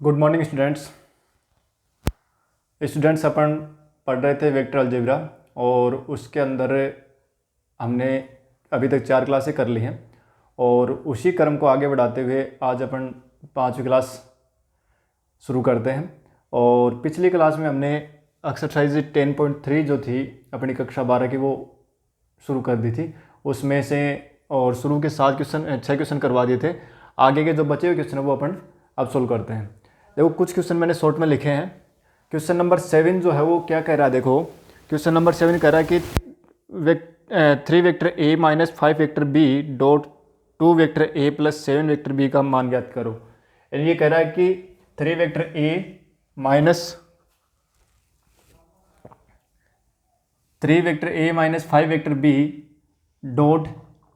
Good morning students अपन पढ़ रहे थे वेक्टर अलजेब्रा और उसके अंदर हमने अभी तक 4 क्लासें कर ली हैं और उसी क्रम को आगे बढ़ाते हुए आज अपन 5वीं क्लास शुरू करते हैं। और पिछली क्लास में हमने एक्सरसाइज 10.3 जो थी अपनी कक्षा 12 की वो शुरू कर दी थी उसमें से, और शुरू के 6 क्वेश्चन करवा दिए थे। आगे के जो बचे हुए क्वेश्चन वो अपन अब सोल्व करते हैं। देखो कुछ क्वेश्चन मैंने शॉर्ट में लिखे हैं। क्वेश्चन नंबर 7 जो है वो क्या कह रहा है, देखो क्वेश्चन नंबर 7 कह रहा है कि 3 vector A minus 5 vector B dot 2 vector A plus 7 vector B का मान ज्ञात करो। यानी ये कह रहा है कि 3 vector A minus 5 vector B dot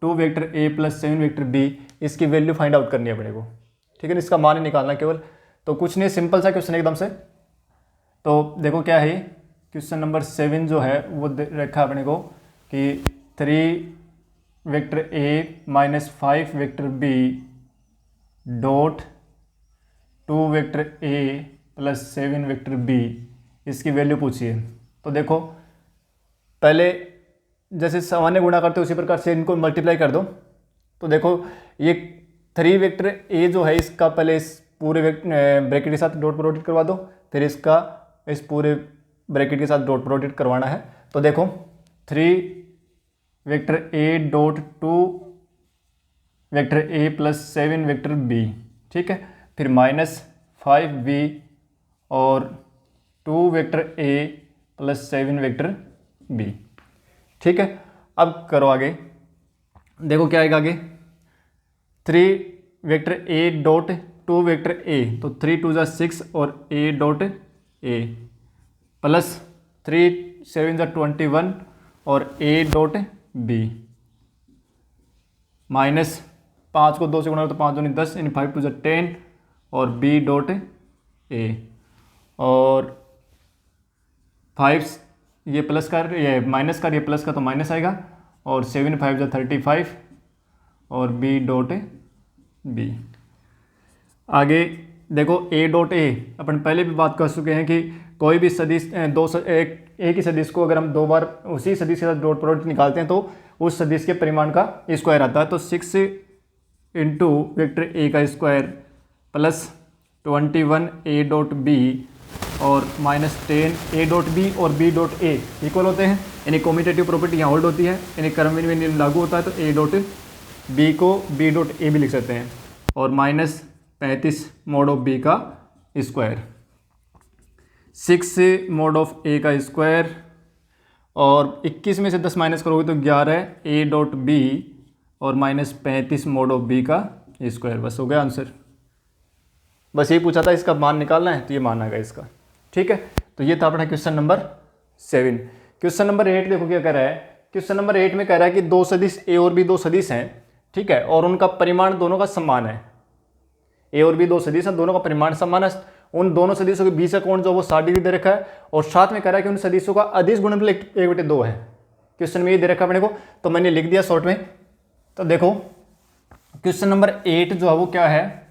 2 vector A plus 7 vector B, इसकी वैल्यू फाइंड आउट करनी है अपने को। ठीक है, इसका मान ही निकालना केवल। तो कुछ नहीं, सिंपल सा क्वेश्चन एकदम से। तो देखो क्या है, क्वेश्चन नंबर 7 जो है वो रखा अपने को कि 3 vector A minus 5 vector B dot 2 vector A plus 7 vector B, इसकी वैल्यू पूछी है। तो देखो पहले जैसे सामान्य गुणा करते उसी प्रकार से इनको मल्टीप्लाई कर दो। तो देखो ये 3 वेक्टर ए जो है इसका पहले इस पूरे ब्रैकेट के साथ डॉट प्रोडक्ट करवा दो, फिर इसका इस पूरे ब्रैकेट के साथ डॉट प्रोडक्ट करवाना है। तो देखो 3 vector A dot 2 vector A plus 7 vector B, ठीक है, फिर माइनस 5 बी और 2 वेक्टर ए प्लस 7 वेक्टर बी। ठीक है, अब करो आगे। देखो क्या आएगा आगे, 3 वेक्टर ए डॉट 2 वेक्टर ए, तो 3 2 जा 6 और a डॉट ए प्लस 3 7 जा 21 और a डॉट b माइनस 5 को 2 से गुणा तो 5 दूनी 10 यानी 5 2 जा 10 और b डॉट a और 5 ये प्लस का ये माइनस का ये प्लस का तो माइनस आएगा और 7 5 जा 35 और b डॉट b। आगे देखो a डॉट ए, अपन पहले भी बात कर चुके हैं कि कोई भी सदिश एक ही सदिश को अगर हम 2 बार उसी सदिश के साथ डॉट प्रोडक्ट निकालते हैं तो उस सदिश के परिमाण का स्क्वायर आता है। तो 6 इंटू वेक्टर ए का square plus 21 A dot B और माइनस 10 ए डॉट बी और बी डॉट ए इक्वल होते हैं, यानी कॉम्यूटेटिव प्रॉपर्टी यहाँ होल्ड होती है, यानी क्रम में लागू होता है। तो ए डॉट बी को बी डॉट ए भी लिख सकते हैं और माइनस 35 मोड ऑफ बी का स्क्वायर, 6 मोड ऑफ ए का स्क्वायर और 21 में से 10 माइनस करोगे तो 11 ए डॉट बी और माइनस 35 मोड ऑफ बी का स्क्वायर। बस हो गया आंसर। बस यही पूछा था, इसका मान निकालना है तो ये मान आएगा इसका। ठीक है, तो ये था अपना क्वेश्चन नंबर 7। क्वेश्चन नंबर 8 देखो क्या कह रहा है। क्वेश्चन नंबर 8 में कह रहा है कि 2 सदिश ए और बी 2 सदिश हैं, ठीक है, और उनका परिमाण दोनों का समान है। ए और बी 2 सदिश हैं, दोनों का परिमाण समान है। उन दोनों सदिशों के बीच का कोण जो वो 60 डिग्री दे रखा है और साथ में कह रहा है कि उन सदिशों का अदिश गुणनफल 1/2 है। क्वेश्चन में ये दे रखा है अपने को, तो मैंने लिख दिया शॉर्ट में। तो देखो क्वेश्चन नंबर 8 जो है वो क्या है,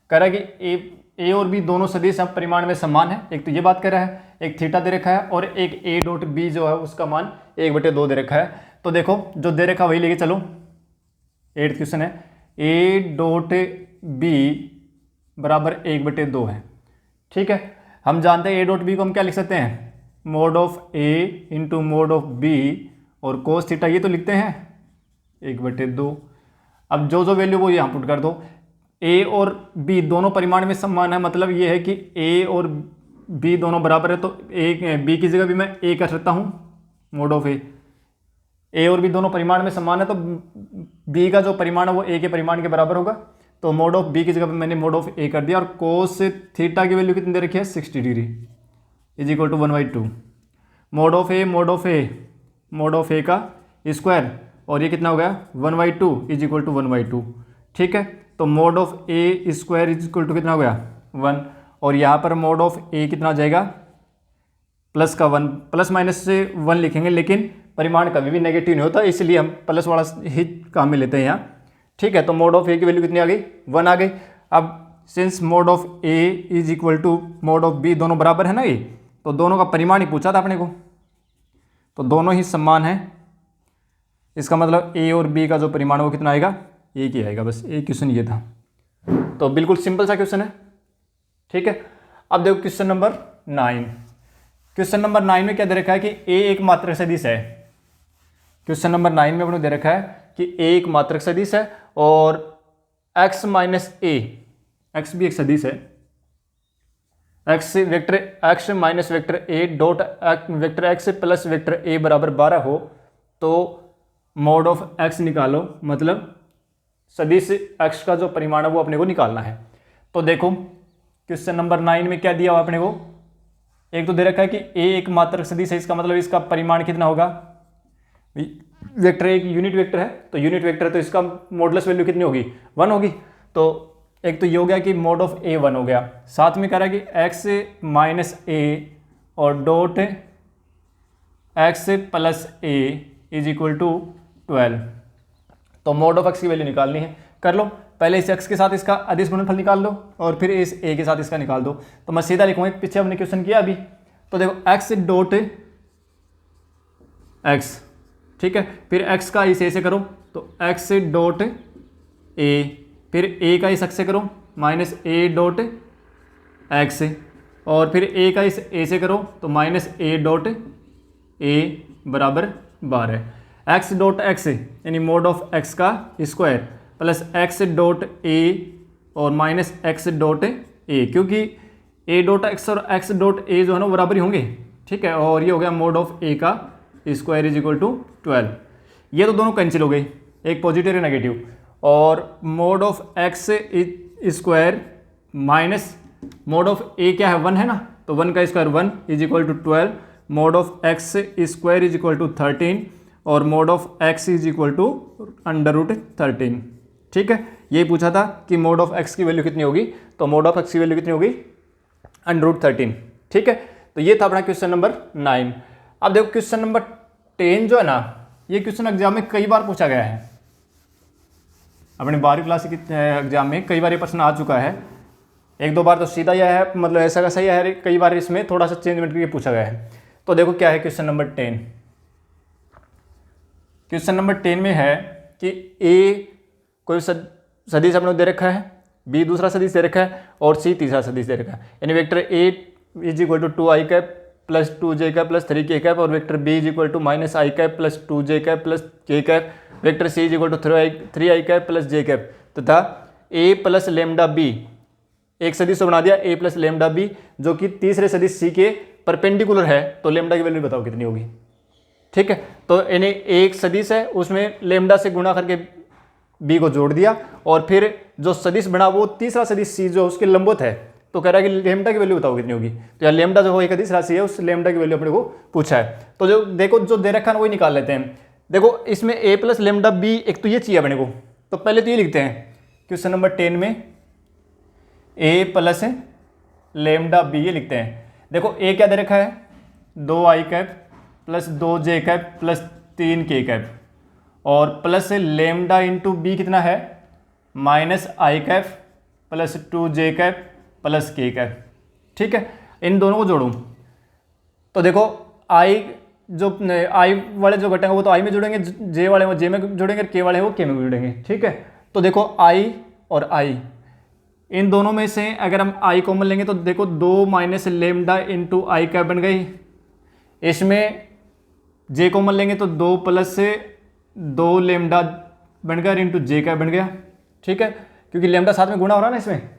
कह रहा है कि ए और बी दोनों सदिश परिमाण में समान है। एक तो ये बात कर रहा है, एक थीटा दे रखा है और एक ए डॉट बी जो है उसका मान 1/2 दे रखा है। तो देखो जो दे रखा वही लेके चलो। 8th क्वेश्चन है ए डॉट बी बराबर 1/2 है। ठीक है, हम जानते हैं ए डॉट बी को हम क्या लिख सकते हैं, mod of A into mod of B और कोस थीटा, ये तो लिखते हैं 1/2। अब जो जो वैल्यू वो यहाँ पुट कर दो। ए और बी दोनों परिमाण में समान है, मतलब ये है कि ए और बी दोनों बराबर है, तो ए बी की जगह भी मैं ए कर सकता हूँ मोड ऑफ ए और बी दोनों परिमाण में समान है, तो बी का जो परिमाण है वो ए के परिमाण के बराबर होगा। तो मोड ऑफ बी की जगह पे मैंने मोड ऑफ ए कर दिया और कोस थीटा की वैल्यू कितनी दे रखी है 60 degree is equal to 1/2 mod of ए का स्क्वायर और ये कितना हो गया 1/2 इज इक्वल टू 1/2। ठीक है, तो mod of A square is equal to कितना हो गया 1 और यहाँ पर मोड ऑफ ए कितना हो जाएगा प्लस का 1, प्लस माइनस से 1 लिखेंगे लेकिन परिमाण कभी भी नेगेटिव नहीं होता, इसलिए हम प्लस वाला ही काम में लेते हैं यहाँ। ठीक है, तो मोड ऑफ ए की वैल्यू कितनी आ गई 1 आ गई। अब since mod of A is equal to mod of B, दोनों बराबर है ना ये, तो दोनों का परिमाण ही पूछा था अपने को, तो दोनों ही समान है। इसका मतलब ए और बी का जो परिमाण है वो कितना आएगा, एक ही आएगा। बस एक क्वेश्चन ये था, तो बिल्कुल सिंपल सा क्वेश्चन है। ठीक है, अब देखो क्वेश्चन नंबर 9। क्वेश्चन नंबर 9 में क्या दे रखा है कि ए एक मात्रक सदिश है। क्वेश्चन नंबर 9 में अपने दे रखा है कि ए एक मात्रक सदिश है और x माइनस ए, एक्स भी एक सदिश है, x vector x minus vector A dot vector x plus vector A बराबर 12 हो तो मोड ऑफ एक्स निकालो, मतलब सदिश एक्स का जो परिमाण है वो अपने को निकालना है। तो देखो क्वेश्चन नंबर 9 में क्या दिया हुआ अपने को, एक तो दे रखा है कि ए एक मात्रक सदिश है, इसका मतलब इसका परिमाण कितना होगा, वेक्टर एक यूनिट वेक्टर है, तो यूनिट वेक्टर है तो इसका मॉडुलस वैल्यू कितनी होगी, 1 होगी। तो एक तो ये हो गया कि मोड ऑफ ए 1 हो गया, साथ में कह रहा है कि एक्स माइनस ए और dot x plus a is equal to 12। तो मोड ऑफ एक्स की वैल्यू निकालनी है, कर लो। पहले इस एक्स के साथ इसका अदिश गुणनफल निकाल लो और फिर इस ए के साथ इसका निकाल दो। तो मैं सीधा लिखूंगा, पीछे हमने क्वेश्चन किया अभी, तो देखो एक्स डॉट एक्स, ठीक है, फिर एक्स का इस ए से करो तो एक्स डॉट ए, फिर ए का इस एक्स से करो माइनस ए डॉट एक्स, और फिर ए का इस ए से करो तो माइनस ए डॉट ए बराबर 12। एक्स डॉट एक्स यानी मोड ऑफ एक्स का square plus x dot A और माइनस एक्स डॉट ए, क्योंकि ए डॉट एक्स और एक्स डॉट ए जो है ना बराबर ही होंगे। ठीक है, और ये हो गया मोड ऑफ ए का स्क्वायर इज इक्वल टू 12। ये तो दोनों कैंसिल हो गई, एक पॉजिटिव है नेगेटिव, और mod of x square minus mod of a क्या है 1 है ना, तो 1 का square 1 is equal to 12, mod of x square is equal to 13 और mod of x is equal to under root 13। ठीक है, ये पूछा था कि मोड ऑफ एक्स की वैल्यू कितनी होगी, तो मोड ऑफ एक्स की वैल्यू कितनी होगी, अंडर रूट 13। ठीक है, तो ये था अपना क्वेश्चन नंबर 9। अब देखो क्वेश्चन नंबर 10 जो है ना, ये क्वेश्चन एग्जाम में कई बार पूछा गया है, अपने 12वीं क्लास के एग्जाम में कई बार ये प्रश्न आ चुका है। 1-2 बार तो सीधा ही आया है, मतलब ऐसा का सही है, कई बार इसमें थोड़ा सा चेंजमेंट करके पूछा गया है। तो देखो क्या है क्वेश्चन नंबर 10। क्वेश्चन नंबर 10 में है कि ए कोई सदिश अपने दे रखा है, बी दूसरा सदिश दे रखा है और सी तीसरा सदिश दे रखा है, यानी vector a is equal to 2i cap plus 2j cap plus 3k cap और vector b is equal to minus i cap plus 2j cap plus k cap, vector c is equal to 3i cap plus j cap तथा a plus lambda b, एक सदिश बना दिया a plus lambda B जो कि तीसरे सदिश सी के परपेंडिकुलर है, तो लेमडा की वैल्यू बताओ कितनी होगी। ठीक है, तो यानी एक सदिश है उसमें लेमडा से गुणा करके बी को जोड़ दिया और फिर जो सदिश बना वो तीसरा सदिश सी जो उसके लंबवत है, तो कह रहा है कि लेमडा की वैल्यू बताओ कितनी होगी। तो यार लेमडा जो एक अदिश राशि है उस लेमडा की वैल्यू अपने को पूछा है, तो जो देखो जो दे रखा है वही निकाल लेते हैं। देखो इसमें a प्लस लेमडा बी, एक तो ये चाहिए अपने को, तो पहले तो ये लिखते हैं क्वेश्चन नंबर 10 में a प्लस लेमडा बी, ये लिखते हैं। देखो a क्या दे रखा है 2i cap plus 2j cap plus 3k cap और प्लस लेमडा इंटू बी कितना है minus i cap plus 2j cap plus k cap. ठीक है, इन दोनों को जोड़ूं तो देखो i जो i वाले जो घटेंगे वो तो i में जुड़ेंगे, j वाले वो j में जुड़ेंगे, k वाले वो k में जुड़ेंगे। ठीक है, तो देखो i और i इन दोनों में से अगर हम i कॉमन लेंगे तो देखो 2 minus lambda into i cap बन गई, इसमें j कॉमन लेंगे तो 2 प्लस 2 लेमडा बन गया इंटू जे कैप बन गया। ठीक है, क्योंकि लेमडा साथ में गुणा हो रहा है ना इसमें,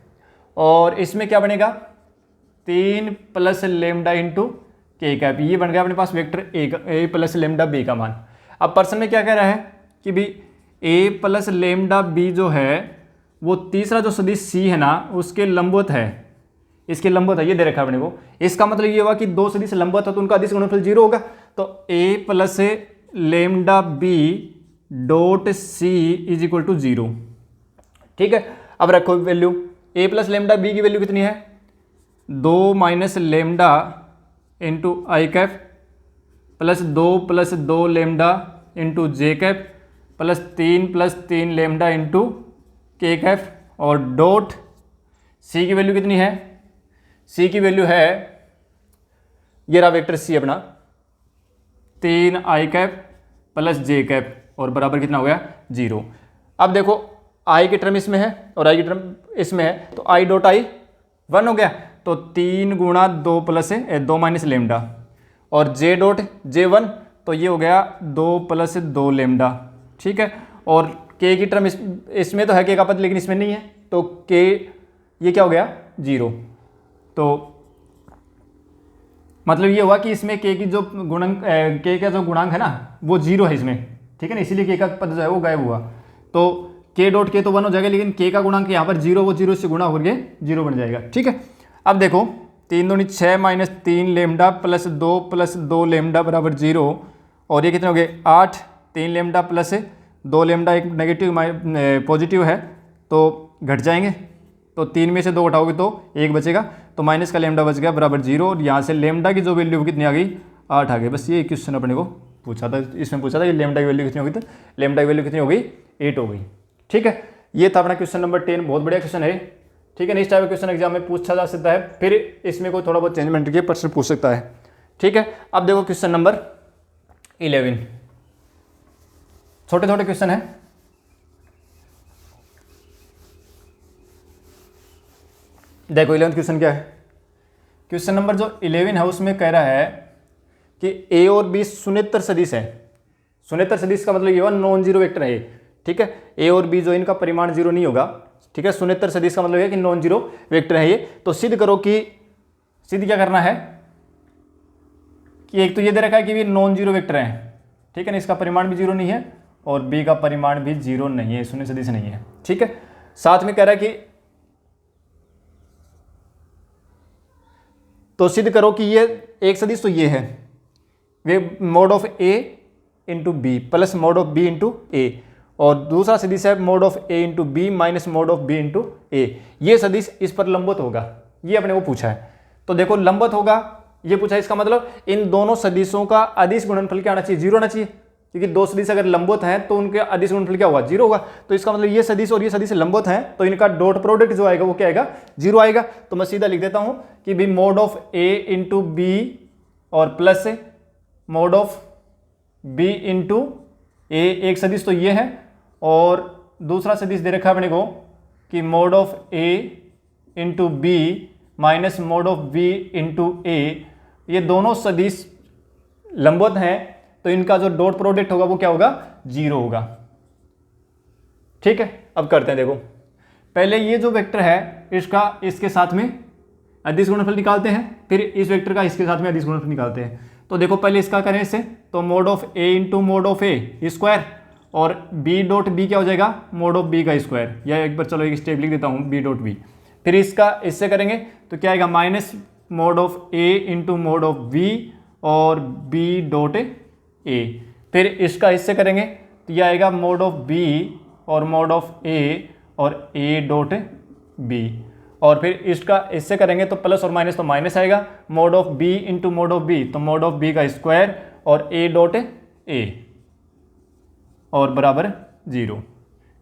और इसमें क्या बनेगा 3 plus lambda into k cap, ये बन गया अपने पास वेक्टर ए प्लस लेमडा बी का मान। अब प्रश्न में क्या कह रहा है कि भी ए प्लस लेमडा बी जो है वो तीसरा जो सदिश सी है ना उसके लंबवत है, इसके लंबवत है, ये दे रखा है अपने को। इसका मतलब ये हुआ कि दो सदिश लंबवत है तो उनका अदिश गुणनफल 0 होगा, तो a plus lambda b dot c is equal to 0। ठीक है, अब रखो value, a plus lambda b की वैल्यू कितनी है 2 minus lambda into i cap plus 2 lambda into j cap plus 3 lambda into k cap और डॉट सी की value कितनी है, सी की वैल्यू है, ये रहा वेक्टर सी अपना 3i कैप प्लस जे कैप और बराबर कितना हो गया 0। अब देखो i की टर्म इसमें है और i की टर्म इसमें है, तो i डॉट i 1 हो गया, तो 3 गुणा 2 प्लस 2 माइनस लेमडा, और j डॉट j1 तो ये हो गया 2 प्लस 2 लेमडा, ठीक है। और k की टर्म इसमें तो है k का पद, लेकिन इसमें नहीं है, तो k ये क्या हो गया 0। तो मतलब ये हुआ कि इसमें k की जो गुणांक k का जो गुणांक है ना वो 0 है इसमें, ठीक है ना, इसीलिए k का पद जो है वो गायब हुआ। तो k डॉट k तो 1 हो जाएगा, लेकिन k का गुणांक यहाँ पर 0, वो 0 से गुणा होकर 0 बन जाएगा, ठीक है। अब देखो 3 दूनी 6 माइनस 3 लेमडा प्लस 2 लेमडा बराबर 0, और ये कितने हो गए 8, 3 लेमडा प्लस 2 लेमडा, एक नेगेटिव पॉजिटिव है तो घट जाएंगे, तो 3 में से 2 घटाओगे तो 1 बचेगा, तो माइनस का लेमडा बच गया बराबर 0, और यहाँ से लेमडा की जो वैल्यू कितनी आ गई 8 आ गई। बस ये क्वेश्चन अपने को पूछा था, इसमें पूछा था कि लेमडा की वैल्यू कितनी होगी, तो लेमडा की वैल्यू कितनी हो गई 8 हो गई, ठीक है। ये था अपना क्वेश्चन नंबर 10, बहुत बढ़िया क्वेश्चन है, ठीक है। नेक्स्ट टाइप क्वेश्चन एग्जाम में पूछा जा सकता है, फिर इसमें कोई थोड़ा बहुत चेंजमेंट किए प्रश्न पूछ सकता है, ठीक है। अब देखो क्वेश्चन नंबर 11, छोटे छोटे क्वेश्चन है। देखो 11th क्वेश्चन क्या है, क्वेश्चन नंबर जो 11 है उसमें कह रहा है कि a और b शून्येतर सदिश है। शून्येतर सदिश का मतलब ये हुआ नॉन जीरो वेक्टर है, ठीक है। a और b जो इनका परिमाण 0 नहीं होगा, ठीक है। शून्येतर सदिश का मतलब है कि नॉन जीरो वेक्टर है ये। तो सिद्ध करो कि, सिद्ध क्या करना है कि एक तो ये दे रखा है कि ये नॉन जीरो वेक्टर है, ठीक है ना, इसका परिमाण भी 0 नहीं है और b का परिमाण भी 0 नहीं है, शून्य सदिश नहीं है, ठीक है। साथ में कह रहा है कि तो सिद्ध करो कि ये एक सदिश तो ये है, वे mod of a into b plus mod of b into a, और दूसरा सदिश है mod of a into b minus mod of b into a. ये सदिश इस पर लंबवत होगा, ये अपने को पूछा है। तो देखो लंबवत होगा ये पूछा है, इसका मतलब इन दोनों सदिशों का अदिश गुणनफल क्या आना चाहिए, 0 आना चाहिए, क्योंकि दो सदिश अगर लंबवत हैं तो उनके अदिश गुणनफल क्या होगा 0 होगा। तो इसका मतलब ये सदिश और ये सदिश लंबवत हैं तो इनका डॉट प्रोडक्ट जो आएगा वो क्या आएगा 0 आएगा। तो मैं सीधा लिख देता हूं कि भी mod of a into b और plus mod of b into a, एक सदिश तो ये है और दूसरा सदिश दे रखा है अपने को कि mod of a into b minus mod of b into a. ये दोनों सदिश लंबवत हैं तो इनका जो डॉट प्रोडक्ट होगा वो क्या होगा 0 होगा, ठीक है। अब करते हैं, देखो पहले ये जो वेक्टर है इसका इसके साथ में अदिश गुणनफल निकालते हैं, फिर इस वेक्टर का इसके साथ में अदिश गुणनफल निकालते हैं। तो देखो पहले इसका करें इससे, तो mod of a into mod of a square और b डॉट b क्या हो जाएगा मोड ऑफ b का स्क्वायर, या एक बार चलो एक स्टेप लिख देता हूँ b डॉट b। फिर इसका इससे करेंगे तो क्या आएगा minus mod of a into mod of b और b डॉट a। फिर इसका इससे करेंगे तो यह आएगा मोड ऑफ b और मोड ऑफ a और a डॉट b। और फिर इसका इससे करेंगे तो प्लस और माइनस तो माइनस आएगा, mode of b into mod of b तो मोड ऑफ b का स्क्वायर और a डॉट a और बराबर 0,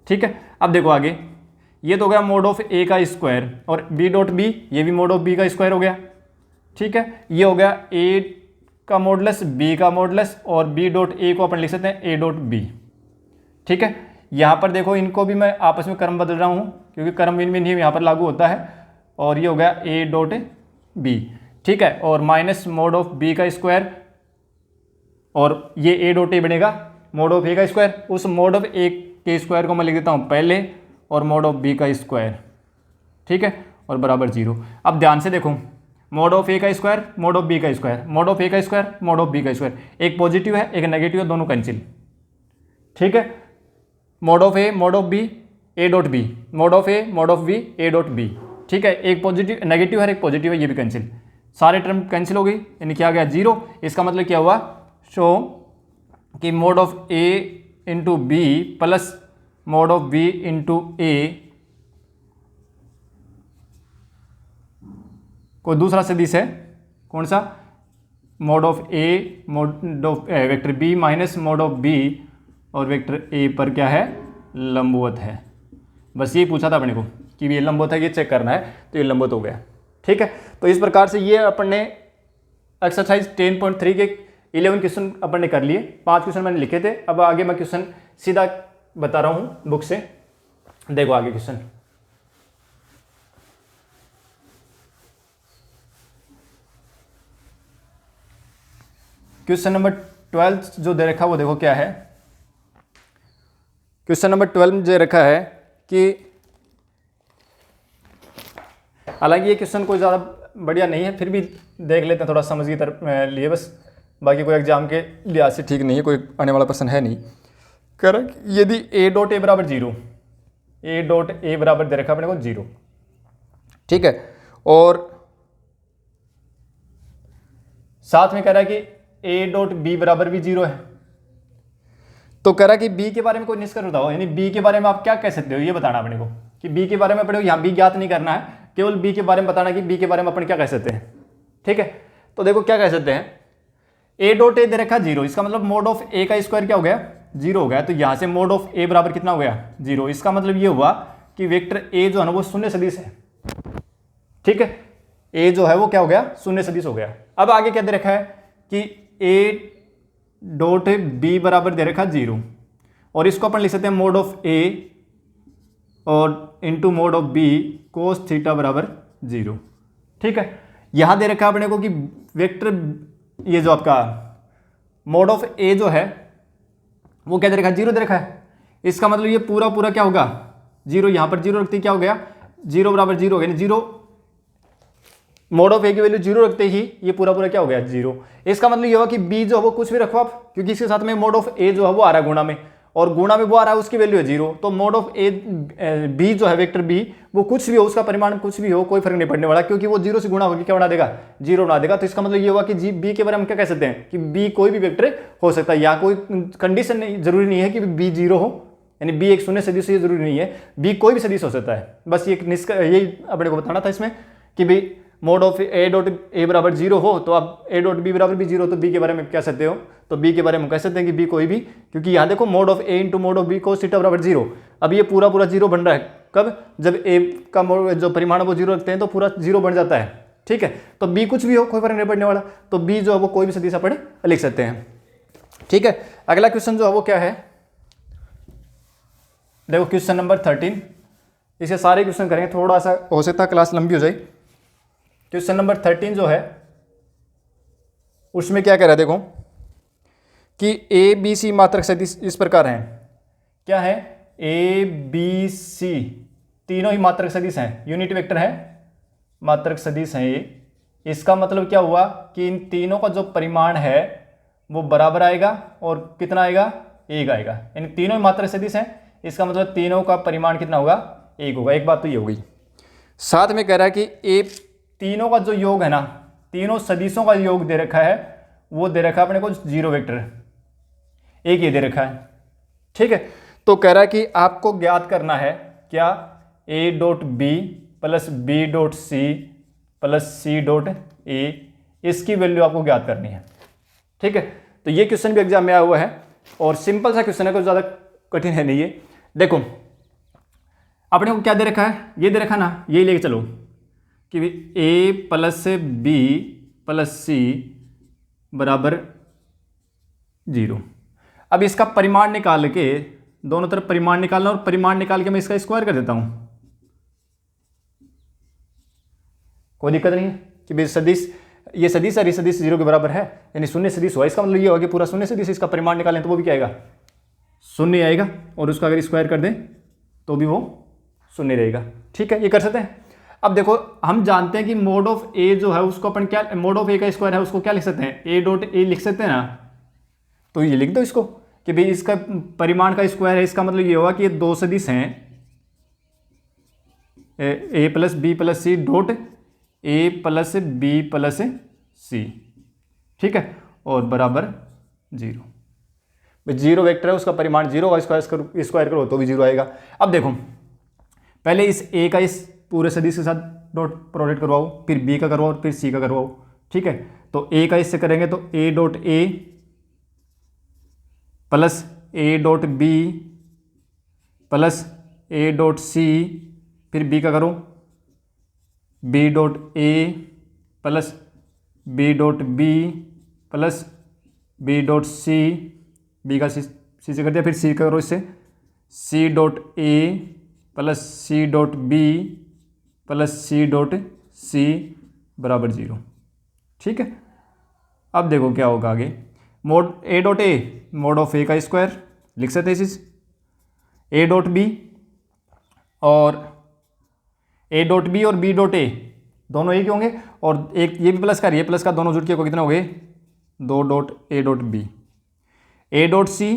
ठीक है। अब देखो आगे ये तो हो गया मोड ऑफ a का स्क्वायर और b डॉट b ये भी मोड ऑफ b का स्क्वायर हो गया, ठीक है। ये हो गया a का मॉडुलस b का मॉडुलस और b डॉट a को अपन लिख सकते हैं a डॉट b, ठीक है। यहाँ पर देखो इनको भी मैं आपस में क्रम बदल रहा हूँ क्योंकि क्रम विन नियम यहाँ पर लागू होता है, और ये हो गया a डॉट b, ठीक है। और माइनस मोड ऑफ b का स्क्वायर और ये a डॉट a बनेगा मोड ऑफ a का स्क्वायर, उस मोड ऑफ a के स्क्वायर को मैं लिख देता हूँ पहले और मोड ऑफ b का स्क्वायर, ठीक है, और बराबर 0। अब ध्यान से देखो मोड ऑफ a का स्क्वायर मोड ऑफ b का स्क्वायर, मोड ऑफ a का स्क्वायर मोड ऑफ b का स्क्वायर, एक पॉजिटिव है एक नेगेटिव है, दोनों कैंसिल, ठीक है। Mod of a mod of b a dot b, mode of a mod of b a dot b, ठीक है। एक पॉजिटिव नेगेटिव है एक पॉजिटिव है, ये भी कैंसिल, सारे टर्म कैंसिल हो गई, यानी क्या आ गया 0। इसका मतलब क्या हुआ शो कि mod of a into b plus mod of b into a कोई दूसरा सदिश है, कौन सा mod of a mod of vector b minus mod of b और वेक्टर a पर क्या है लंबवत है। बस ये पूछा था अपने को कि ये लंबवत है, ये चेक करना है, तो ये लंबवत हो गया। ठीक है, तो इस प्रकार से ये अपन ने एक्सरसाइज 10.3 के 11 क्वेश्चन अपन ने कर लिए, 5 क्वेश्चन मैंने लिखे थे। अब आगे मैं क्वेश्चन सीधा बता रहा हूँ बुक से, देखो आगे क्वेश्चन। क्वेश्चन नंबर 12 जो दे रखा है वो देखो क्या है। क्वेश्चन नंबर 12 में दे रखा है कि, हालांकि ये क्वेश्चन कोई ज़्यादा बढ़िया नहीं है, फिर भी देख लेते हैं थोड़ा समझ की तरफ लिए बस, बाकी कोई एग्जाम के लिहाज से ठीक नहीं है, कोई आने वाला प्रश्न है नहीं। कर यदि a डॉट ए बराबर 0, a डॉट ए बराबर दे रखा अपने को 0, ठीक है, और साथ में कह रहा है कि a डॉट बी बराबर भी 0 है, तो कह रहा है कि b के बारे में कोई निष्कर्ष बताओ, यानी b के बारे में आप क्या कह सकते हो, ये बताना अपने को कि b के बारे में अपने को यहाँ b ज्ञात नहीं करना है, केवल b के बारे में बताना कि b के बारे में अपन क्या कह सकते हैं। ठीक है, तो देखो क्या कह सकते हैं, a डॉट ए दे रखा 0, इसका मतलब मोड ऑफ a का स्क्वायर क्या हो गया, 0 हो गया। तो यहाँ से मोड ऑफ a बराबर कितना हो गया, 0। इसका मतलब ये हुआ कि वेक्टर a जो है ना वो शून्य सदिश है। ठीक है, a जो है वो क्या हो गया, शून्य सदिश हो गया। अब आगे क्या दे रखा है कि a डॉट b बराबर दे रखा 0, और इसको अपन लिख सकते हैं मोड ऑफ a और into mod of b cos theta बराबर 0। ठीक है, यहाँ दे रखा है अपने को कि वेक्टर ये जो आपका मोड ऑफ a जो है वो क्या दे रखा है, 0 दे रखा है। इसका मतलब ये पूरा पूरा क्या होगा, 0, यहाँ पर 0 रखते ही क्या हो गया, 0 बराबर 0 हो गया, 0 मोड ऑफ a की वैल्यू 0 रखते ही ये पूरा पूरा क्या हो गया, 0। इसका मतलब ये होगा कि b जो है वो कुछ भी रखो आप, क्योंकि इसके साथ में मोड ऑफ a जो है वो आ रहा है गुणा में, और गुणा में वो आ रहा है उसकी वैल्यू है 0। तो मोड ऑफ a b जो है वेक्टर b वो कुछ भी हो, उसका परिमाण कुछ भी हो, कोई फर्क नहीं पड़ने वाला, क्योंकि वो 0 से गुणा होकर क्या बना देगा, 0 बना देगा। तो इसका मतलब ये होगा कि b के बारे में क्या कह सकते हैं कि b कोई भी वेक्टर हो सकता है, या कोई कंडीशन नहीं, जरूरी नहीं है कि b 0 हो, यानी b एक शून्य सदिश ये जरूरी नहीं है, b कोई भी सदिश हो सकता है। बस ये यही अपने को बताना था इसमें कि भाई mode of a dot a बराबर 0 हो तो आप a डॉट b बराबर भी 0, तो b के बारे में कह सकते हो, तो b के बारे में कह सकते हैं कि b कोई भी, क्योंकि यहाँ देखो mode of a into mod of b cos theta बराबर 0। अब ये पूरा पूरा 0 बन रहा है कब, जब a का जो परिमाण है वो 0 रखते हैं तो पूरा 0 बन जाता है। ठीक है, तो b कुछ भी हो, कोई फर्क नहीं पड़ने वाला, तो b जो है वो कोई भी सदिश अपन लिख सकते हैं। ठीक है, अगला क्वेश्चन जो है वो क्या है, देखो क्वेश्चन नंबर 13, इसके सारे क्वेश्चन करेंगे, थोड़ा सा हो सकता है क्लास लंबी हो जाए। क्वेश्चन नंबर 13 जो है उसमें क्या कह रहा है, देखो कि ए बी सी मात्रक सदिश इस प्रकार हैं, क्या है, ए बी सी तीनों ही मात्रक सदिश हैं, यूनिट वेक्टर है, मात्रक सदिश हैं ये। इसका मतलब क्या हुआ कि इन तीनों का जो परिमाण है वो बराबर आएगा, और कितना आएगा, 1 आएगा, यानी तीनों ही मात्रक सदिश हैं, इसका मतलब तीनों का परिमाण कितना होगा, 1 होगा। एक बात तो ये हो गई। साथ में कह रहा है कि ए तीनों का जो योग है ना, तीनों सदिशों का योग दे रखा है, वो दे रखा है अपने को 0 वेक्टर, एक ये दे रखा है। ठीक है, तो कह रहा है कि आपको ज्ञात करना है क्या, a dot B plus B dot c plus C dot a, इसकी वैल्यू आपको ज्ञात करनी है। ठीक है, तो ये क्वेश्चन भी एग्जाम में आया हुआ है, और सिंपल सा क्वेश्चन है, कुछ ज़्यादा कठिन है नहीं ये। देखो अपने को क्या दे रखा है, ये दे रखा ना, ये लेके चलो कि a प्लस बी प्लस सी बराबर 0। अब इसका परिमाण निकाल के, दोनों तरफ परिमाण निकालना, और परिमाण निकाल के मैं इसका स्क्वायर कर देता हूं, कोई दिक्कत नहीं है कि भाई सदिश, ये सदिश और ये सदिश 0 के बराबर है, यानी शून्य सदिश हुआ। इसका मतलब ये होगा कि पूरा शून्य सदिश, इसका परिमाण निकालें तो वो भी क्या आएगा, शून्य आएगा, और उसका अगर स्क्वायर कर दें तो भी वो शून्य रहेगा। ठीक है, ये कर सकते हैं। अब देखो हम जानते हैं कि मोड ऑफ ए जो है उसको अपन क्या, मोड ऑफ ए का स्क्वायर है उसको क्या लिख सकते हैं, ए डॉट ए लिख सकते हैं ना, तो ये लिख दो इसको कि भाई इसका परिमाण का स्क्वायर है। इसका मतलब ये होगा कि ये दो सदिश हैं, a plus b plus C dot A plus b plus c, ठीक है, और बराबर 0। भाई 0 वेक्टर है, उसका परिमाण 0 का स्क्वायर करो तो भी 0 आएगा। अब देखो पहले इस ए का इस पूरे सदिश के साथ डॉट प्रोडक्ट करवाओ, फिर बी का करवाओ, फिर सी का करवाओ। ठीक है, तो ए का इससे करेंगे तो A dot A plus A dot B plus A dot C फिर बी का करो, बी डॉट ए plus B dot B plus B dot C, B का सी से कर दिया, फिर सी का करो इससे, सी डॉट ए प्लस सी डॉट बी प्लस सी डॉट सी बराबर 0। ठीक है, अब देखो क्या होगा आगे, mod A dot A mod of ए का स्क्वायर लिख सकते हैं इस ए डॉट बी, और ए डॉट बी और बी डॉट ए दोनों एक ही होंगे, और एक ये भी प्लस का ये प्लस का दोनों जुड़ के कितना हो गए 2 dot a dot b, a dot c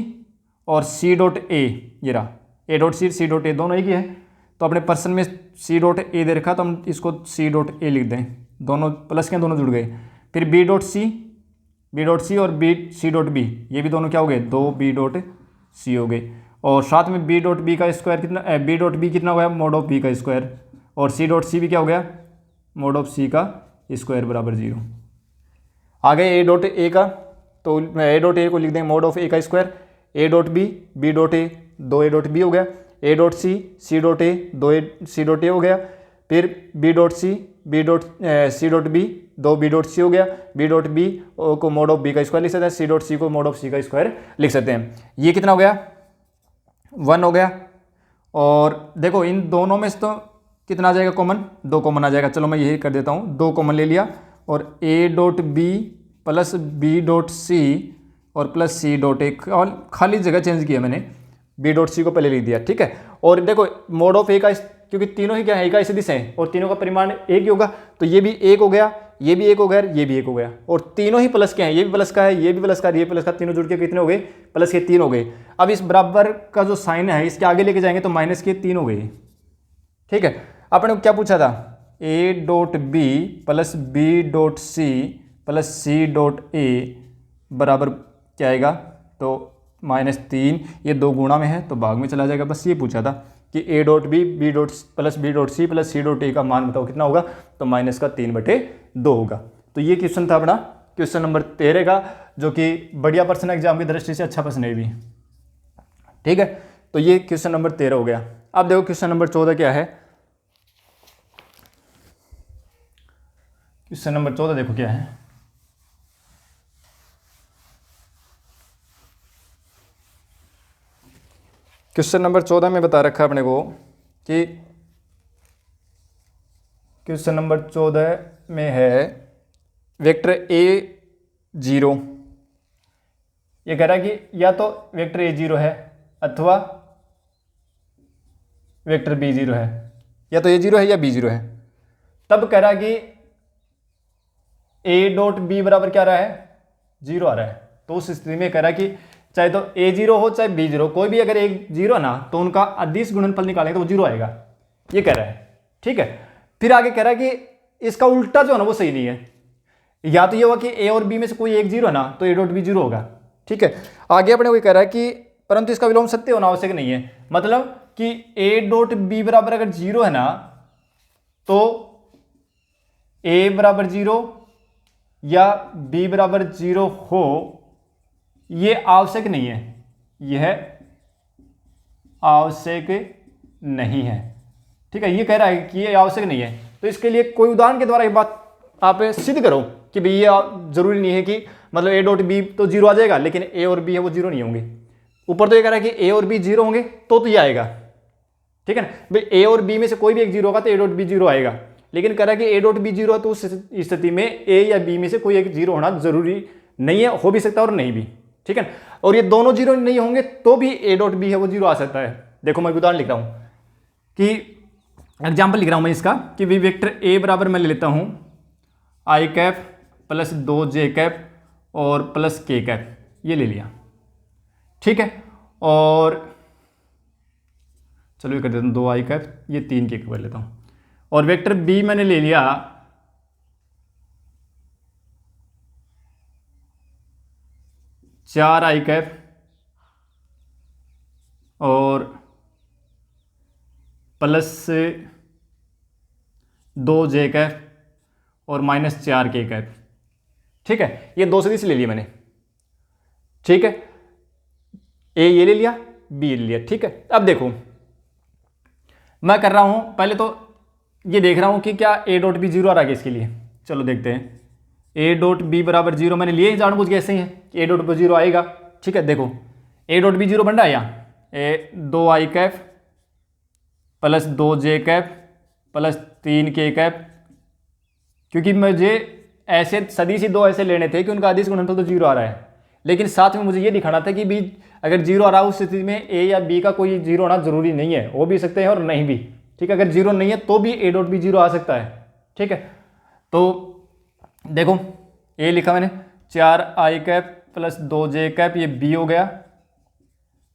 और सी डॉट ए, ये रहा ए डॉट सी डॉट ए दोनों एक ही है, तो अपने पर्सन में सी डॉट ए दे रखा तो हम इसको सी डॉट ए लिख दें, दोनों प्लस के दोनों जुड़ गए। फिर बी डॉट सी और बी सी डॉट बी, ये भी दोनों क्या हो गए 2 बी डॉट सी हो गए, और साथ में बी डॉट बी का स्क्वायर कितना, बी डॉट बी कितना हो गया मोड ऑफ बी का स्क्वायर, और सी डॉट सी भी क्या हो गया मोड ऑफ सी का स्क्वायर बराबर 0। आ गए ए डॉट ए का, तो ए डॉट ए को लिख देंगे मोड ऑफ ए का square, a dot b dot a 2 a dot b हो गया, a dot c dot a 2 a c dot a हो गया, फिर b dot c dot b 2 b dot c हो गया, बी डॉट बी को mod of b का square लिख सकते हैं, सी डॉट सी को मोड ऑफ सी का स्क्वायर लिख सकते हैं। ये कितना हो गया 1 हो गया, और देखो इन दोनों में से तो कितना आ जाएगा कॉमन, 2 कॉमन आ जाएगा, चलो मैं यही कर देता हूँ, 2 कॉमन ले लिया, और a dot B plus B dot c और प्लस सी डॉट ए, और खाली जगह चेंज किया मैंने, बी डॉट सी को पहले लिख दिया। ठीक है, और देखो मोड ऑफ ए का, क्योंकि तीनों ही क्या है एक ही सदिश हैं और तीनों का परिमाण एक ही होगा, तो ये भी 1 हो गया, ये भी 1 हो गया, ये भी 1 हो गया, और तीनों ही प्लस के हैं, ये भी प्लस का है, ये भी प्लस का, ये प्लस का, तीनों जुड़ के कितने हो गए प्लस के 3 हो गए। अब इस बराबर का जो साइन है इसके आगे लेके जाएंगे तो माइनस के 3 हो गए। ठीक है, आपने क्या पूछा था, a dot B plus B dot c plus C dot a बराबर क्या आएगा, तो -3, ये 2 गुणा में है तो भाग में चला जाएगा, बस ये पूछा था कि a dot b dot plus B dot c plus C dot a का मान बताओ कितना होगा, तो -3/2 होगा। तो ये क्वेश्चन था अपना क्वेश्चन नंबर 13 का, जो कि बढ़िया प्रश्न एग्जाम की दृष्टि से अच्छा प्रश्न है भी। ठीक है, तो ये क्वेश्चन नंबर 13 हो गया। अब देखो क्वेश्चन नंबर 14 क्या है, क्वेश्चन नंबर 14 देखो क्या है, क्वेश्चन नंबर 14 में बता रखा है अपने को कि क्वेश्चन नंबर 14 में है वेक्टर a0, ये कह रहा है कि या तो वेक्टर a0 है अथवा वेक्टर b0 है, या तो a0 है या b0 है। तब कह रहा है कि a डॉट b बराबर क्या आ रहा है 0 आ रहा है, तो उस स्थिति में कह रहा है कि चाहे तो a0 हो चाहे b0, कोई भी अगर एक 0 ना तो उनका अदिश गुणनफल निकालेंगे तो वो 0 आएगा, ये कह रहा है। ठीक है, फिर आगे कह रहा है कि इसका उल्टा जो है ना वो सही नहीं है, या तो ये होगा कि a और b में से कोई एक 0 है ना तो a डॉट b 0 होगा। ठीक है, आगे अपने को कह रहा है कि परंतु इसका विलोम सत्य होना आवश्यक नहीं है, मतलब कि a डॉट b बराबर अगर 0 है ना तो a बराबर 0 या b बराबर 0 हो, ये आवश्यक नहीं है, यह आवश्यक नहीं है। ठीक है, ये कह रहा है कि ये आवश्यक नहीं है, तो इसके लिए कोई उदाहरण के द्वारा ये बात आप सिद्ध करो कि भाई ये जरूरी नहीं है कि मतलब a डॉट बी तो 0 आ जाएगा, लेकिन a और b है वो 0 नहीं होंगे। ऊपर तो ये कह रहा है कि a और b 0 होंगे तो ये आएगा। ठीक है ना भाई, a और b में से कोई भी एक 0 होगा तो a डॉट b 0 आएगा, लेकिन कह रहा है कि a डॉट b 0 है तो उस स्थिति में a या b में से कोई एक 0 होना जरूरी नहीं है, हो भी सकता है और नहीं भी। ठीक है, और ये दोनों 0 नहीं होंगे तो भी a डॉट b है वो 0 आ सकता है। देखो मैं उदाहरण लिख रहा हूं कि एग्जाम्पल लिख रहा हूं मैं इसका कि भी वेक्टर a बराबर मैं ले लेता हूं i cap plus 2j cap और प्लस k कैप, ये ले लिया। ठीक है, और चलो ये कर देता हूँ 2i कैप, ये 3k कैप कर लेता हूँ, और वेक्टर b मैंने ले लिया 4i कैप और प्लस 2j कैप और -4k कैप। ठीक है, ये 2 सदिश ले लिए मैंने। ठीक है, ए ये ले लिया, बी ले लिया। ठीक है, अब देखो मैं कर रहा हूँ पहले तो ये देख रहा हूँ कि क्या ए डॉट बी जीरो आ रहा है इसके लिए। चलो देखते हैं। ए डॉट बी बराबर जीरो मैंने लिए ही जानबूझ के ऐसे ही है कि ए डॉट बी जीरो आएगा। ठीक है, देखो ए डॉट बी जीरो बन रहा है यहाँ, ए 2 आई कैप प्लस 2 जे कैप प्लस 3 के कैप, क्योंकि मुझे ऐसे सदिश ही दो ऐसे लेने थे कि उनका अदिश गुणनफल तो जीरो आ रहा है, लेकिन साथ में मुझे ये दिखाना था कि बी अगर जीरो आ रहा है उस स्थिति में ए या बी का कोई जीरो होना जरूरी नहीं है, हो भी सकते हैं और नहीं भी। ठीक है, अगर जीरो नहीं है तो भी ए डॉट बी जीरो आ सकता है। ठीक है, तो देखो ए लिखा मैंने 4 आई कैप प्लस 2 जे कैप, ये बी हो गया।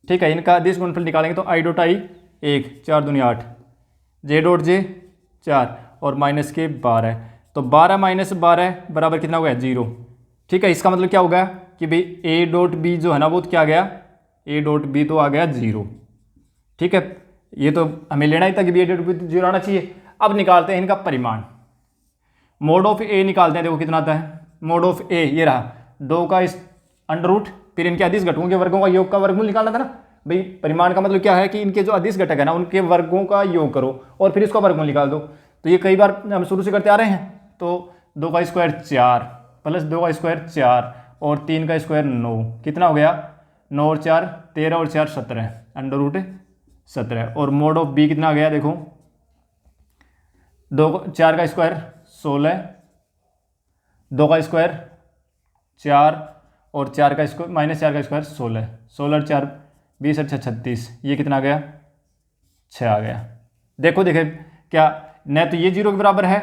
ठीक है, इनका अदिश गुणनफल निकालेंगे तो आई डॉट आई 1, 4 दूनी 8, जे डॉट जे 4 और माइनस के 12, तो 12 माइनस 12 बराबर कितना हो गया 0। ठीक है, इसका मतलब क्या होगा कि भाई ए डॉट बी जो है ना वो क्या आ गया, ए डॉट बी तो आ गया 0। ठीक है, ये तो हमें लेना ही था कि बी ए डॉट बी 0 आना चाहिए। अब निकालते हैं इनका परिमाण, मोड ऑफ ए निकालते हैं। देखो कितना आता है मोड ऑफ ए, ये रहा 2 का इस अंडर रूट, फिर इनके अदिश घटकों के वर्गों का योग का वर्गमूल निकालना था ना भाई। परिमाण का मतलब क्या है कि इनके जो अदिश घटक है ना उनके वर्गों का योग करो और फिर इसका वर्गमूल निकाल दो। तो ये कई बार हम शुरू से करते आ रहे हैं। तो 2 का स्क्वायर 4 प्लस 2 का स्क्वायर 4 और 3 का स्क्वायर 9, कितना हो गया 9 और 4 13 और 4 17, अंडर रूट 17। और मोड ऑफ बी कितना आ गया देखो 4 का स्क्वायर 16, 2 का स्क्वायर 4 और 4 का स्क्वायर माइनस 4 का स्क्वायर 16, 16 और 4 20 और 6 36, ये कितना आ गया 6 आ गया। देखो देखे क्या न तो ये 0 के बराबर है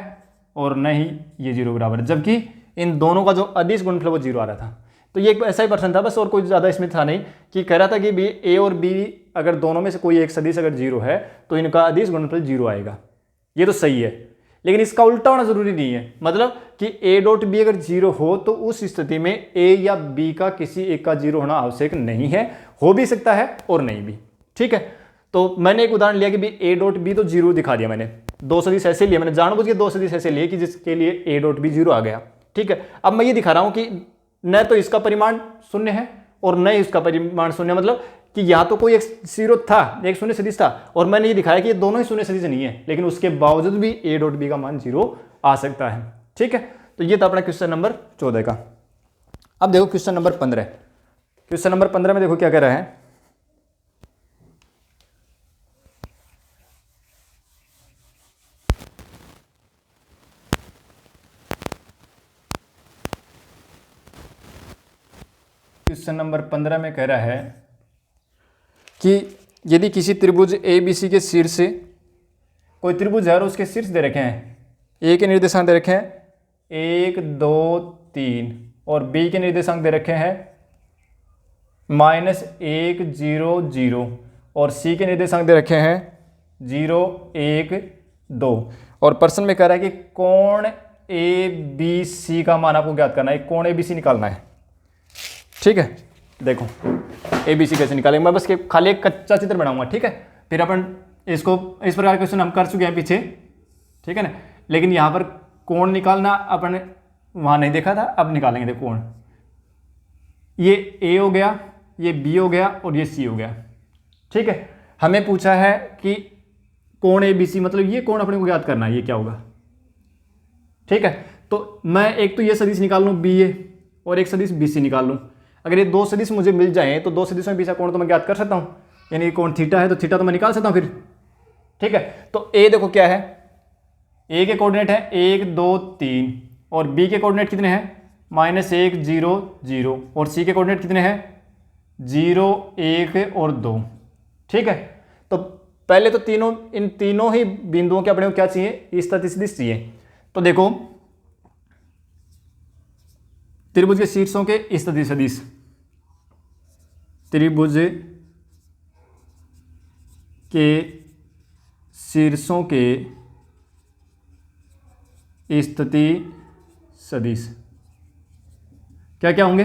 और न ही ये 0 के बराबर है, जबकि इन दोनों का जो अदिश गुणनफल वो 0 आ रहा था। तो ये एक ऐसा ही प्रश्न था बस, और कोई ज़्यादा इसमें था नहीं, कि कह रहा था कि बी ए और बी अगर दोनों में से कोई एक सदिश अगर 0 है तो इनका अदिश गुणनफल 0 आएगा। ये तो सही है, लेकिन इसका उल्टा होना जरूरी नहीं है। मतलब कि ए डॉट बी अगर 0 हो तो उस स्थिति में ए या बी का किसी एक का 0 होना आवश्यक नहीं है, हो भी सकता है और नहीं भी। ठीक है, तो मैंने एक उदाहरण लिया कि भी ए डॉट बी तो 0 दिखा दिया मैंने, 2 सदिश ऐसे लिए मैंने जानबूझ के 2 सदिश ऐसे लिए कि जिसके लिए ए डॉट बी 0 आ गया। ठीक है, अब मैं ये दिखा रहा हूं कि न तो इसका परिमाण शून्य है और न ही इसका परिमाण शून्य, मतलब कि या तो कोई एक 0 था, एक शून्य सदिश था, और मैंने ये दिखाया कि ये दोनों ही शून्य सदिश नहीं है, लेकिन उसके बावजूद भी ए डॉट बी का मान 0 आ सकता है। ठीक है, तो ये था अपना क्वेश्चन नंबर 14 का। अब देखो क्वेश्चन नंबर 15। क्वेश्चन नंबर 15 में देखो क्या कह रहा है, क्वेश्चन नंबर 15 में कह रहा है कि यदि किसी त्रिभुज ए बी सी के शीर्ष से, कोई त्रिभुज है और उसके शीर्ष दे रखे हैं, ए के निर्देशांक दे रखे हैं 1 2 3 और बी के निर्देशांक दे रखे हैं -1 0 0 और सी के निर्देशांक दे रखे हैं 0 1 2, और प्रश्न में कह रहा है कि कोण ए बी सी का मान आपको ज्ञात करना है, कोण ए बी सी निकालना है। ठीक है, देखो ए बी सी कैसे निकालेंगे, मैं बस खाली एक कच्चा चित्र बनाऊंगा। ठीक है, फिर अपन इसको इस प्रकार के क्वेश्चन हम कर चुके हैं पीछे। ठीक है ना, लेकिन यहाँ पर कोण निकालना अपन वहाँ नहीं देखा था, अब निकालेंगे। देखो कोण, ये ए हो गया, ये बी हो गया और ये सी हो गया। ठीक है, हमें पूछा है कि कोण ए बी सी, मतलब ये कोण अपने को ज्ञात करना है, ये क्या होगा। ठीक है, तो मैं एक तो ये सदिश निकाल लूँ बी ए और एक सदिश बी सी निकाल लूँ। अगर ये 2 सदिश मुझे मिल जाएं तो 2 सदिशों में बीच का कोण तो मैं ज्ञात कर सकता हूँ, यानी कोण थीटा है तो थीटा तो मैं निकाल सकता हूँ फिर। ठीक है, तो ए देखो क्या है, ए के कोऑर्डिनेट है 1 2 3 और बी के कोऑर्डिनेट कितने हैं -1 0 0 और सी के कोऑर्डिनेट कितने हैं 0 1 और 2। ठीक है, तो पहले तो इन तीनों ही बिंदुओं के अपने को क्या चाहिए, स्थितिसदिश चाहिए। तो देखो त्रिभुज के शीर्षों के स्थितिसदिश, त्रिभुज के शीर्षों के स्थिति सदिश क्या क्या होंगे।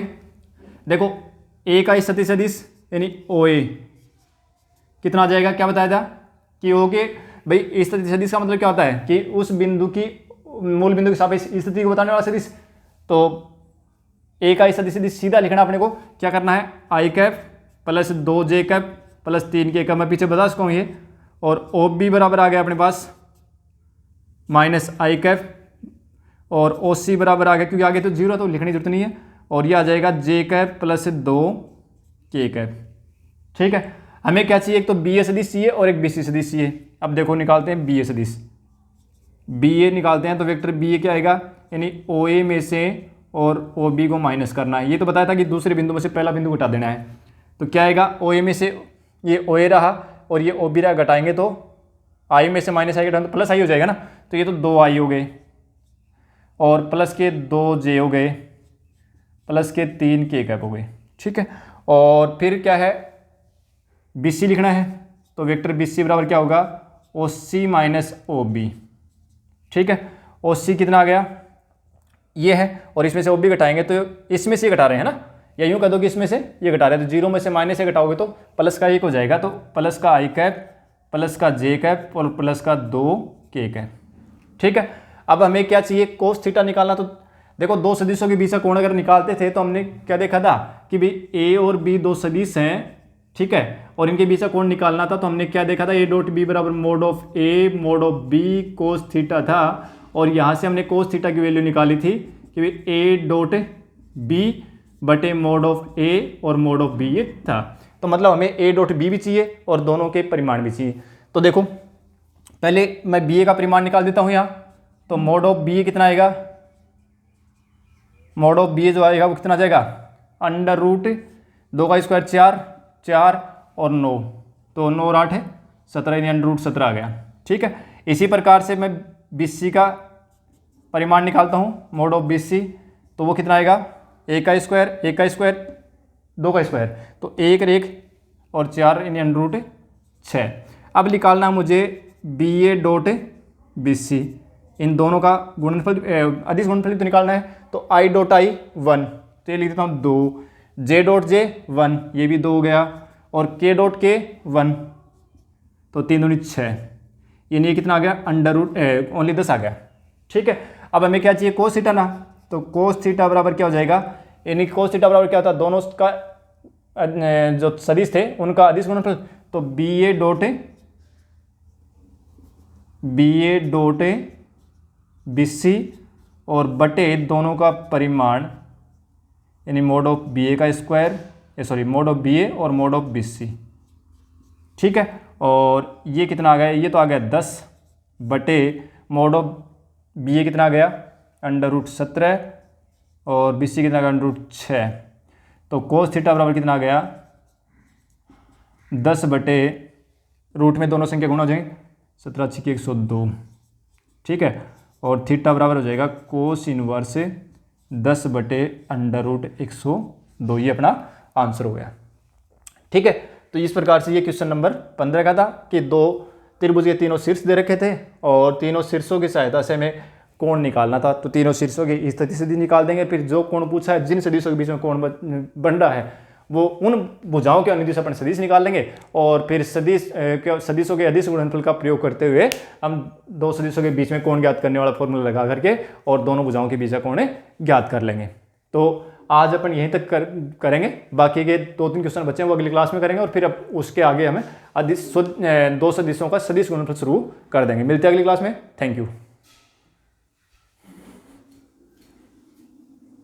देखो ए का स्थिति सदिश यानी ओ ए कितना आ जाएगा, क्या बताया था कि ओ के भाई स्थिति सदिश का मतलब क्या होता है कि उस बिंदु की मूल बिंदु के सापेक्ष स्थिति को बताने वाला सदिश। तो ए का स्थिति सदिश सीधा लिखना अपने को क्या करना है, आई कैप प्लस 2 जे कैप प्लस 3 के कैप, मैं पीछे बता चुका हूँ ये, और ओ बी बराबर आ गया अपने पास माइनस आई कैप, और ओ सी बराबर आ गया, क्योंकि आगे तो जीरो तो लिखने की जरूरत नहीं है, और ये आ जाएगा जे कैप प्लस 2 के कैप। ठीक है, हमें क्या चाहिए, एक तो बी ए सदिश चाहिए और एक बी सी सदिश चाहिए। अब देखो निकालते हैं बी ए सदिश, बी ए निकालते हैं तो वेक्टर बी ए क्या आएगा, यानी ओ ए में से और ओ बी को माइनस करना है। ये तो बताया था कि दूसरे बिंदु में से पहला बिंदु घटा देना है, तो क्या आएगा, ओ ए में से ये ओ ए रहा और ये ओ बी रहा, घटाएंगे तो आई में से माइनस आई घटाएंगे तो प्लस आई हो जाएगा ना, तो ये तो 2 आई हो गए और प्लस के 2 जे हो गए, प्लस के 3 के कैप हो गए। ठीक है, और फिर क्या है, बी सी लिखना है, तो वेक्टर बी सी बराबर क्या होगा, ओ सी माइनस ओ बी। ठीक है, ओ सी कितना आ गया, ये है, और इसमें से ओ बी घटाएंगे तो इसमें से घटा रहे हैं ना, या यूँ कह दो कि इसमें से ये घटा रहे हैं, तो जीरो में से माइनस से घटाओगे तो प्लस का 1 हो जाएगा, तो प्लस का आई कैप प्लस का जे कैप और प्लस का 2 के कैप। ठीक है, अब हमें क्या चाहिए, कोस थीटा निकालना। तो देखो दो सदिशों के बीच का कोण अगर निकालते थे तो हमने क्या देखा था कि भाई ए और बी दो सदिश हैं, ठीक है, और इनके बीच का कोण निकालना था, तो हमने क्या देखा था, ए डॉट बी बराबर mod of a mod of b cos theta था, और यहाँ से हमने कोस थीटा की वैल्यू निकाली थी कि भाई ए डॉट बी बटे मोड ऑफ ए और मोड ऑफ बी ये था। तो मतलब हमें ए डॉट बी भी चाहिए और दोनों के परिमाण भी चाहिए। तो देखो पहले मैं बी ए का परिमाण निकाल देता हूँ यहाँ, तो मोड ऑफ बी ए कितना आएगा, मोड ऑफ बी ए जो आएगा वो कितना आ जाएगा, अंडर रूट 2 का स्क्वायर 4 4 और 9, तो 9 और 8 है 17, यानी अंडर रूट 17 आ गया। ठीक है, इसी प्रकार से मैं बी सी का परिमाण निकालता हूँ, मोड ऑफ बी सी, तो वो कितना आएगा, 1 का स्क्वायर 2 का स्क्वायर, तो 1 और 4 यानी अंडर रूट 6। अब निकालना मुझे b a dot b c, इन दोनों का गुणनफल अदिश गुणनफल तो निकालना है, तो आई डॉट आई 1, तो ये लिख देता हूँ 2, जे डॉट जे 1, ये भी 2 हो गया, और के डॉट के 1, तो 3 दूनी 6, यानी ये कितना आ गया, अंडर रूट ओनली 10 आ गया। ठीक है, अब हमें क्या चाहिए, कोस थीटा ना, तो कोस थीटा बराबर क्या हो जाएगा, यानी कोस थीटा बराबर क्या होता है, दोनों का जो सदिश थे उनका अदिश गुणनफल, तो b a dot b c और बटे दोनों का परिमाण, यानी मोड ऑफ बी ए का स्क्वायर मोड ऑफ बी ए और मोड ऑफ बी सी। ठीक है, और ये कितना आ गया, ये तो आ गया 10 बटे मोड ऑफ बी ए कितना आ गया, अंडर रूट 17 और बी सी कितना आ गया, अंडर रूट 6, तो कोस थीटा बराबर कितना आ गया, 10 बटे रूट में दोनों संख्या गुणा हो जाएंगे, 17 6 102। ठीक है, और थीटा बराबर हो जाएगा कोस इनवर्स 10 बटे अंडर रूट 102, ये अपना आंसर हो गया। ठीक है, तो इस प्रकार से ये क्वेश्चन नंबर 15 का था कि दो त्रिभुज के तीनों शीर्ष दे रखे थे और तीनों शीर्षों की सहायता से हमें कोण निकालना था, तो तीनों शीर्षों की स्थिति सदिश निकाल देंगे। फिर जो कोण पूछा है, जिन सदिशों के बीच में कोण बन रहा है, वो उन भुजाओं के अनुदिश अपन सदिश निकाल लेंगे, और फिर सदिशों के अदिश गुणनफल का प्रयोग करते हुए हम दो सदिशों के बीच में कोण ज्ञात करने वाला फॉर्मूला लगा करके और दोनों भुजाओं के बीच का कोण ज्ञात कर लेंगे। तो आज अपन यहीं तक करेंगे, बाकी के 2-3 क्वेश्चन बच्चे हैं वो अगली क्लास में करेंगे, और फिर अब उसके आगे हमें दो सदिशों का सदिश गुणनफल शुरू कर देंगे। मिलते हैं अगली क्लास में, थैंक यू।